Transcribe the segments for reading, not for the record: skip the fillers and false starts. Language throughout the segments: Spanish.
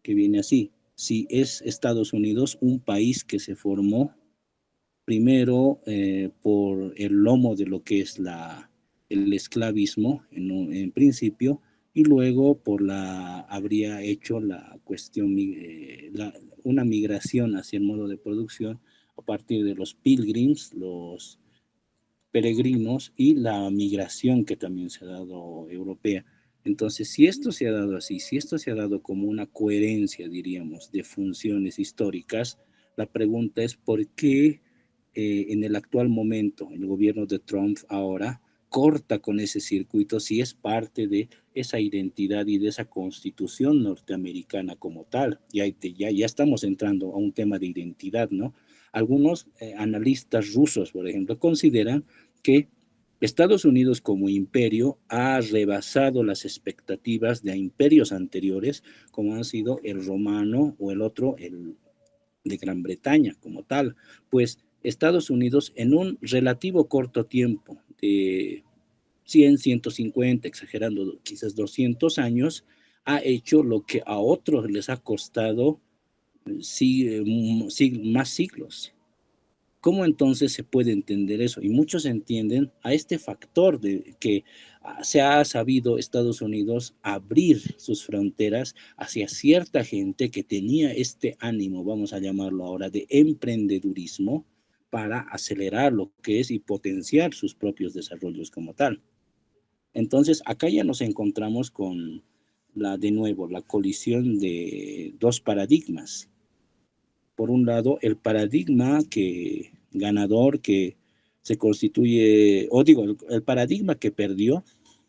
que viene así. Si es Estados Unidos un país que se formó primero por el lomo de lo que es el esclavismo en principio, y luego habría hecho la cuestión, una migración hacia el modo de producción a partir de los pilgrims, los peregrinos y la migración que también se ha dado europea. Entonces, si esto se ha dado así, si esto se ha dado como una coherencia, diríamos, de funciones históricas, la pregunta es por qué en el actual momento el gobierno de Trump ahora corta con ese circuito si es parte de esa identidad y de esa constitución norteamericana como tal. Ya estamos entrando a un tema de identidad, ¿no? Algunos analistas rusos, por ejemplo, consideran que Estados Unidos como imperio ha rebasado las expectativas de imperios anteriores, como han sido el romano o el otro, el de Gran Bretaña como tal, pues Estados Unidos en un relativo corto tiempo de 100, 150, exagerando quizás 200 años, ha hecho lo que a otros les ha costado más siglos. ¿Cómo entonces se puede entender eso? Y muchos entienden a este factor de que se ha sabido Estados Unidos abrir sus fronteras hacia cierta gente que tenía este ánimo, vamos a llamarlo ahora, de emprendedurismo para acelerar lo que es y potenciar sus propios desarrollos como tal. Entonces, acá ya nos encontramos con de nuevo, la colisión de dos paradigmas. Por un lado, el paradigma ganador que se constituye, o digo, el paradigma que perdió,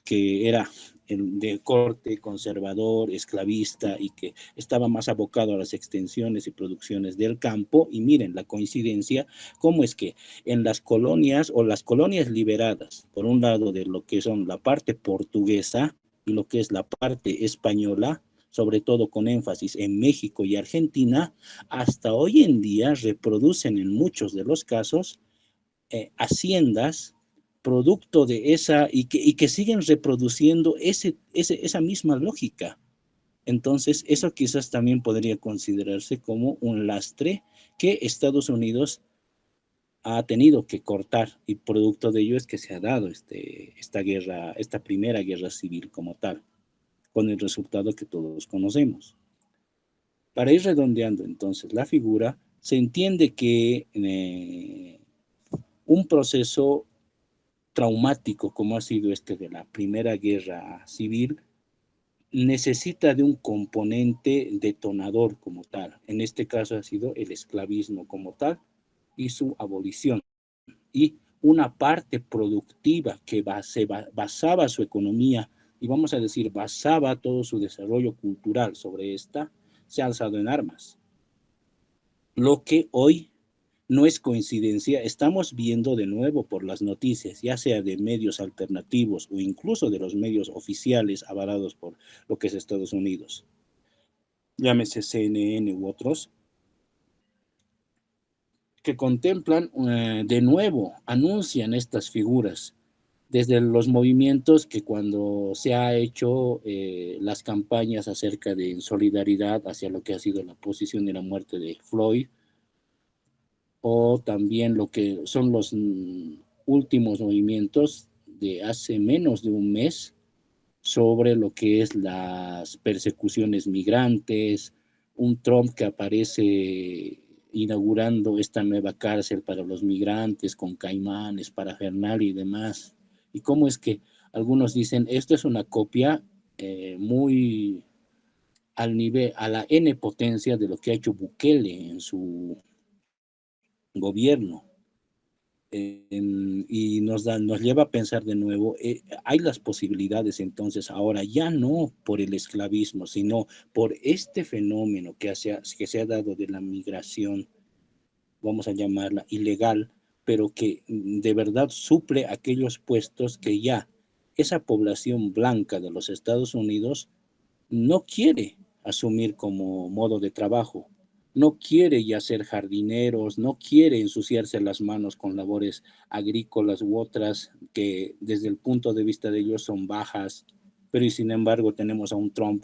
que era el de corte conservador, esclavista y que estaba más abocado a las extensiones y producciones del campo. Y miren la coincidencia, cómo es que en las colonias o las colonias liberadas, por un lado de lo que son la parte portuguesa y lo que es la parte española, sobre todo con énfasis en México y Argentina, hasta hoy en día reproducen en muchos de los casos haciendas producto de y que siguen reproduciendo esa misma lógica. Entonces, eso quizás también podría considerarse como un lastre que Estados Unidos ha tenido que cortar, y producto de ello es que se ha dado esta guerra, esta primera guerra civil como tal, con el resultado que todos conocemos. Para ir redondeando entonces la figura, se entiende que un proceso traumático como ha sido este de la Primera Guerra Civil necesita de un componente detonador como tal. En este caso ha sido el esclavismo como tal y su abolición. Y una parte productiva que basaba su economía y vamos a decir basaba todo su desarrollo cultural sobre esta, se ha alzado en armas. Lo que hoy no es coincidencia, estamos viendo de nuevo por las noticias, ya sea de medios alternativos o incluso de los medios oficiales avalados por lo que es Estados Unidos, llámese CNN u otros, que contemplan de nuevo, anuncian estas figuras, desde los movimientos que cuando se ha hecho las campañas acerca de solidaridad hacia lo que ha sido la posición de la muerte de Floyd, o también lo que son los últimos movimientos de hace menos de un mes sobre lo que es las persecuciones migrantes, un Trump que aparece inaugurando esta nueva cárcel para los migrantes con caimanes, parafernalia y demás. Y cómo es que algunos dicen, esto es una copia muy al nivel, a la N potencia de lo que ha hecho Bukele en su gobierno. Y nos lleva a pensar de nuevo, hay las posibilidades entonces ahora ya no por el esclavismo, sino por este fenómeno que se ha dado de la migración, vamos a llamarla ilegal, pero que de verdad suple aquellos puestos que ya esa población blanca de los Estados Unidos no quiere asumir como modo de trabajo, no quiere ya ser jardineros, no quiere ensuciarse las manos con labores agrícolas u otras que desde el punto de vista de ellos son bajas, pero y sin embargo tenemos a un Trump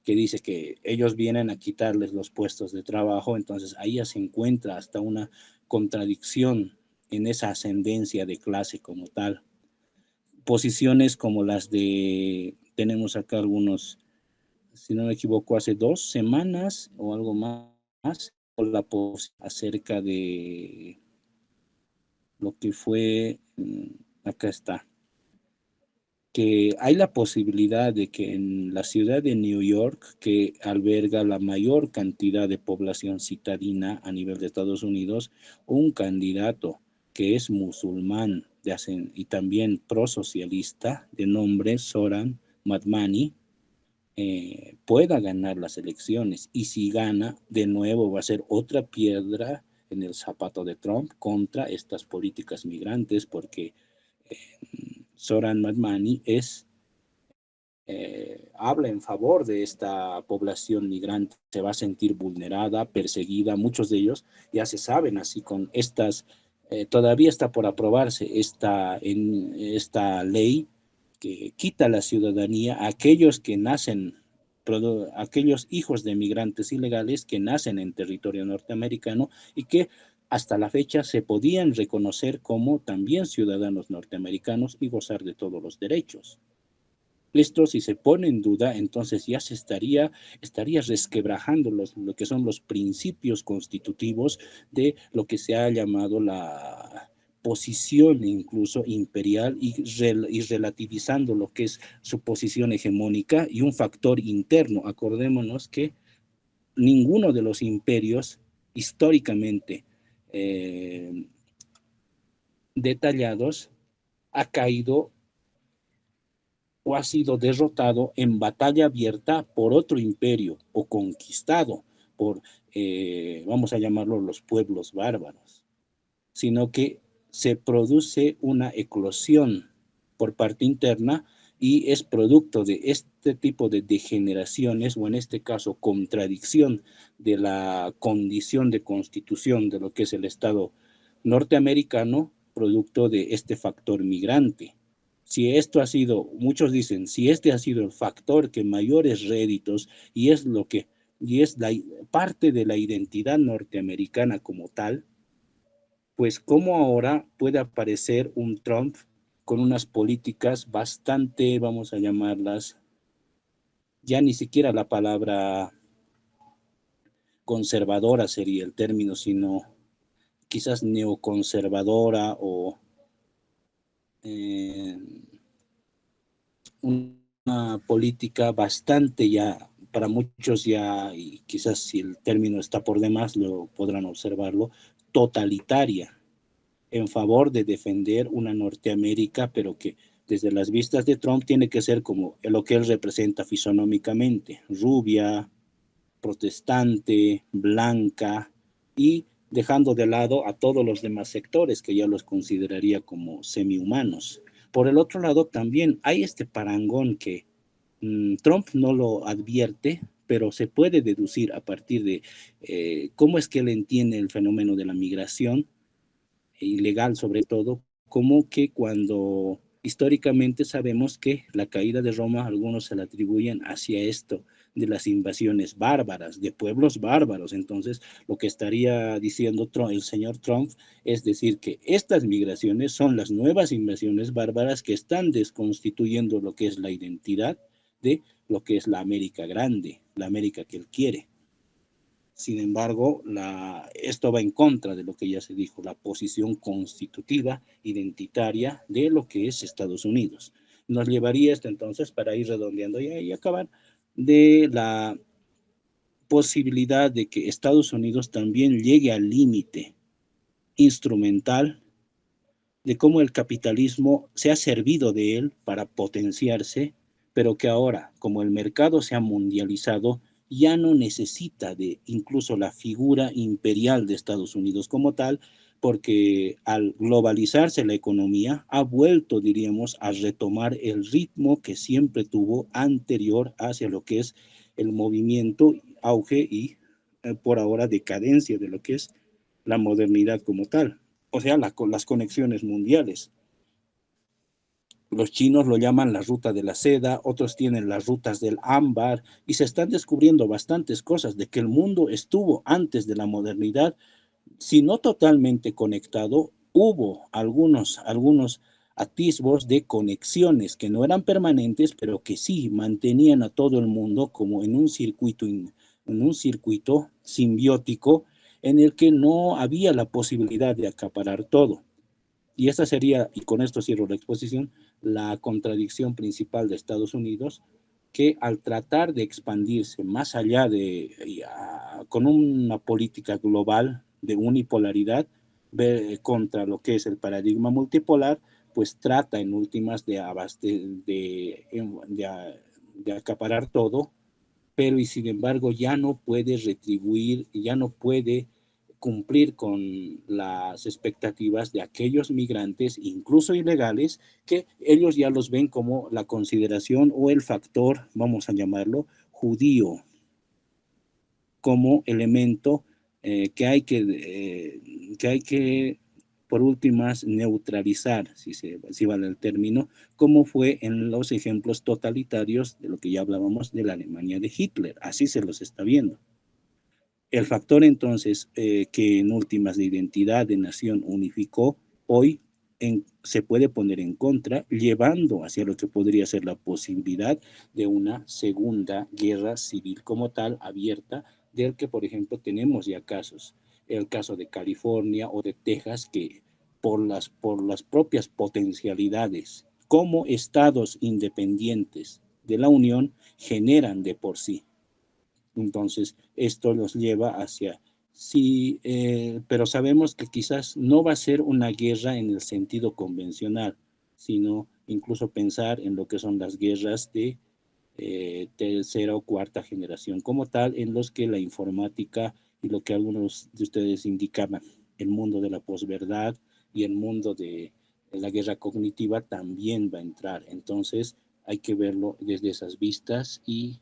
que dice que ellos vienen a quitarles los puestos de trabajo, entonces ahí ya se encuentra hasta una contradicción en esa ascendencia de clase como tal. Posiciones como las de, tenemos acá algunos, si no me equivoco, hace 2 semanas o algo más, la acerca de lo que fue, acá está, que hay la posibilidad de que en la ciudad de New York, que alberga la mayor cantidad de población citadina a nivel de Estados Unidos, un candidato que es musulmán y también prosocialista, de nombre Zoran Madmani, pueda ganar las elecciones. Y si gana, de nuevo va a ser otra piedra en el zapato de Trump contra estas políticas migrantes, porque Zoran Madmani habla en favor de esta población migrante, se va a sentir vulnerada, perseguida, muchos de ellos ya se saben, así con estas, todavía está por aprobarse esta ley que quita la ciudadanía a aquellos que nacen, aquellos hijos de migrantes ilegales que nacen en territorio norteamericano y que hasta la fecha se podían reconocer como también ciudadanos norteamericanos y gozar de todos los derechos. Esto, si se pone en duda, entonces ya estaría resquebrajando lo que son los principios constitutivos de lo que se ha llamado la posición incluso imperial y relativizando lo que es su posición hegemónica y un factor interno. Acordémonos que ninguno de los imperios históricamente eh, detallados ha caído o ha sido derrotado en batalla abierta por otro imperio o conquistado por, vamos a llamarlo, los pueblos bárbaros, sino que se produce una eclosión por parte interna y es producto de este tipo de degeneraciones, o en este caso contradicción de la condición de constitución de lo que es el Estado norteamericano, producto de este factor migrante. Si esto ha sido, muchos dicen, si este ha sido el factor que mayores réditos y es lo que, y es la parte de la identidad norteamericana como tal, pues cómo ahora puede aparecer un Trump con unas políticas bastante, vamos a llamarlas, ya ni siquiera la palabra conservadora sería el término, sino quizás neoconservadora o eh, una política bastante ya, para muchos ya, y quizás si el término está por demás, lo podrán observarlo, totalitaria, en favor de defender una Norteamérica, pero que desde las vistas de Trump tiene que ser como lo que él representa fisonómicamente, rubia, protestante, blanca, y dejando de lado a todos los demás sectores que ya los consideraría como semi-humanos. Por el otro lado, también hay este parangón que Trump no lo advierte, pero se puede deducir a partir de cómo es que él entiende el fenómeno de la migración ilegal sobre todo, como que cuando históricamente sabemos que la caída de Roma, algunos se la atribuyen hacia esto, de las invasiones bárbaras, de pueblos bárbaros. Entonces, lo que estaría diciendo el señor Trump es decir que estas migraciones son las nuevas invasiones bárbaras que están desconstituyendo lo que es la identidad de lo que es la América grande, la América que él quiere. Sin embargo, esto va en contra de lo que ya se dijo, la posición constitutiva, identitaria de lo que es Estados Unidos. Nos llevaría esto entonces, para ir redondeando y acabar, de la posibilidad de que Estados Unidos también llegue al límite instrumental de cómo el capitalismo se ha servido de él para potenciarse, pero que ahora, como el mercado se ha mundializado, ya no necesita de incluso la figura imperial de Estados Unidos como tal, porque al globalizarse la economía ha vuelto, diríamos, a retomar el ritmo que siempre tuvo anterior hacia lo que es el movimiento, auge y por ahora decadencia de lo que es la modernidad como tal, o sea, las conexiones mundiales. Los chinos lo llaman la ruta de la seda, otros tienen las rutas del ámbar, y se están descubriendo bastantes cosas de que el mundo estuvo antes de la modernidad, si no totalmente conectado, hubo algunos atisbos de conexiones que no eran permanentes, pero que sí mantenían a todo el mundo como en un circuito simbiótico en el que no había la posibilidad de acaparar todo. Y esa sería, y con esto cierro la exposición, la contradicción principal de Estados Unidos, que al tratar de expandirse más allá con una política global de unipolaridad contra lo que es el paradigma multipolar, pues trata en últimas de acaparar todo, pero y sin embargo ya no puede retribuir, ya no puede cumplir con las expectativas de aquellos migrantes, incluso ilegales, que ellos ya los ven como la consideración o el factor, vamos a llamarlo, judío, como elemento que hay que, por últimas, neutralizar, si vale el término, como fue en los ejemplos totalitarios de lo que ya hablábamos de la Alemania de Hitler. Así se los está viendo. El factor entonces que en últimas de identidad de nación unificó, hoy se puede poner en contra, llevando hacia lo que podría ser la posibilidad de una segunda guerra civil como tal, abierta, del que, por ejemplo, tenemos ya casos. El caso de California o de Texas, que por las propias potencialidades como estados independientes de la Unión generan de por sí. Entonces, esto nos lleva hacia, sí, pero sabemos que quizás no va a ser una guerra en el sentido convencional, sino incluso pensar en lo que son las guerras de tercera o cuarta generación como tal, en los que la informática y lo que algunos de ustedes indicaban, el mundo de la posverdad y el mundo de la guerra cognitiva también va a entrar. Entonces, hay que verlo desde esas vistas y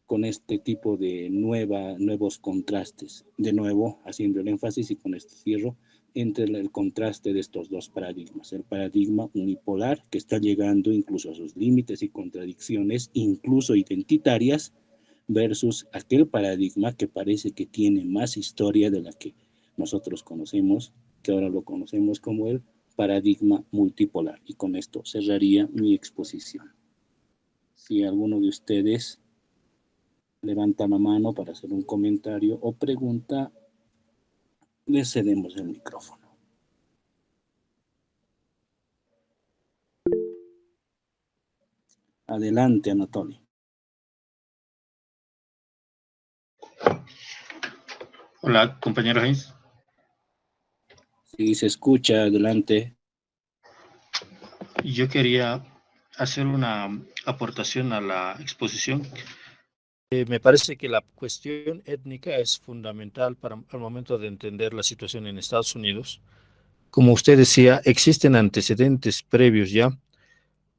con este tipo de nuevos contrastes. De nuevo, haciendo el énfasis, y con esto cierro, entre el contraste de estos dos paradigmas. El paradigma unipolar, que está llegando incluso a sus límites y contradicciones, incluso identitarias, versus aquel paradigma que parece que tiene más historia de la que nosotros conocemos, que ahora lo conocemos como el paradigma multipolar. Y con esto cerraría mi exposición. Si alguno de ustedes levanta la mano para hacer un comentario o pregunta, le cedemos el micrófono. Adelante, Anatoly. Hola, compañero Heinz. Sí, se escucha, adelante. Yo quería hacer una aportación a la exposición. Me parece que la cuestión étnica es fundamental para el momento de entender la situación en Estados Unidos. Como usted decía, existen antecedentes previos ya.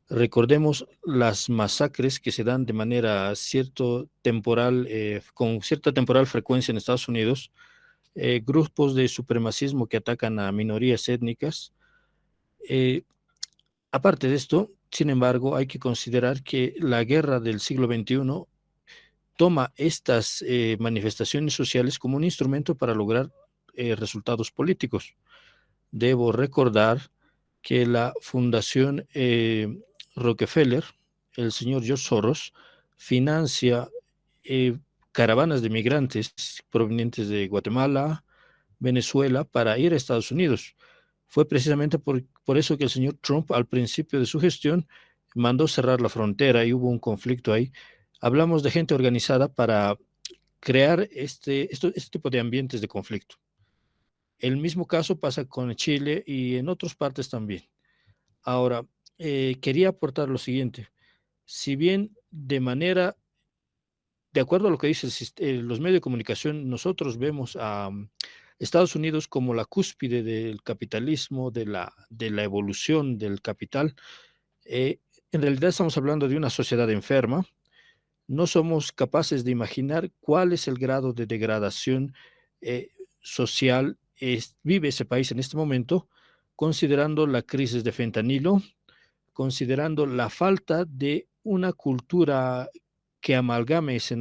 Recordemos las masacres que se dan de manera con cierta temporal frecuencia en Estados Unidos, grupos de supremacismo que atacan a minorías étnicas. Aparte de esto, sin embargo, hay que considerar que la guerra del siglo XXI toma estas manifestaciones sociales como un instrumento para lograr resultados políticos. Debo recordar que la Fundación Rockefeller, el señor George Soros, financia caravanas de migrantes provenientes de Guatemala, Venezuela, para ir a Estados Unidos. Fue precisamente por eso que el señor Trump, al principio de su gestión, mandó cerrar la frontera y hubo un conflicto ahí. Hablamos de gente organizada para crear este tipo de ambientes de conflicto. El mismo caso pasa con Chile y en otras partes también. Ahora, quería aportar lo siguiente. Si bien de acuerdo a lo que dicen los medios de comunicación, nosotros vemos a Estados Unidos como la cúspide del capitalismo, de la evolución del capital. En realidad estamos hablando de una sociedad enferma. No somos capaces de imaginar cuál es el grado de degradación social vive ese país en este momento, considerando la crisis de fentanilo, considerando la falta de una cultura que amalgame escenas